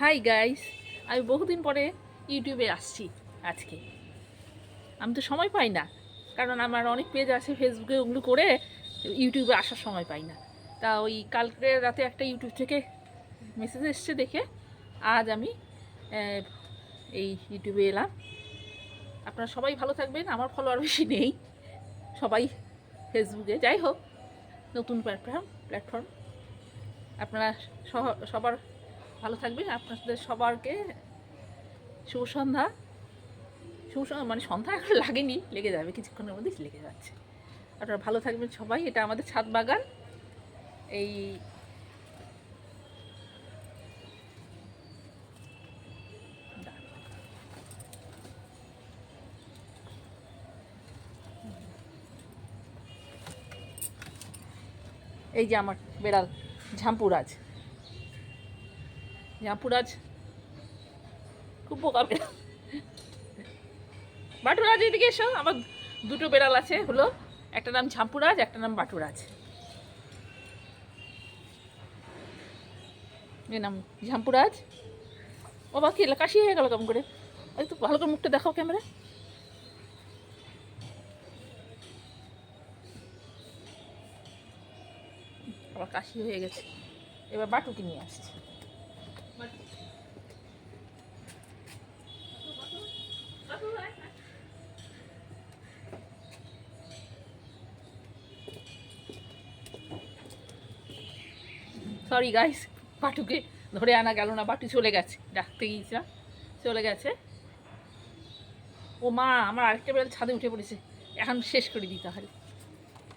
Hi guys, আমি বহুদিন পরে ইউটিউবে আসছি আজকে। আমি তো সময় পাই না, কারণ আমার অনেক পেজ আছে ফেসবুকে, ওগুলো করে ইউটিউবে আসার সময় পাই না। তা ওই কালকে রাতে একটা ইউটিউব থেকে মেসেজ এসছে দেখে আজ আমি এই ইউটিউবে এলাম। আপনারা সবাই ভালো থাকবেন। আমার ফলোয়ার বেশি নেই, সবাই ফেসবুকে। যাই হোক, নতুন প্ল্যাটফর্ম আপনারা সবার ভালো থাকবেন। আপনাদের সবারকে শুভ সন্ধ্যা। মানে সন্ধ্যা এখন লাগেনি, লেগে যাবে, কিছুক্ষণের মধ্যেই লেগে যাচ্ছে। আপনারা ভালো থাকবেন সবাই। এটা আমাদের ছাদ বাগান। এই এই যে আমার বেড়াল ঝাম্পুরাজ খুব বোকা বেড়াল। বাটুরাজ, এদিকে এসো। আমার দুটো বেড়াল আছে, হলো একটা নাম ঝাম্পুরাজ, একটা নাম বাটুরাজ। এর নাম ঝাম্পুরাজ। ও বাকি কাশি হয়ে গেল কেমন করে? একটু ভালো করে মুখটা দেখাও ক্যামেরা। আবার কাশি হয়ে গেছে। এবার বাটুকে নিয়ে আসছে। সরি গাইস, বাটুকে ধরে আনা গেল না। বাটু চলে গেছে, ডাকতে গিয়েছিলাম, চলে গেছে। ও মা, আমার আরেকটা বেড়াল ছাদে উঠে পড়েছে। এখন শেষ করে দিতে হবে।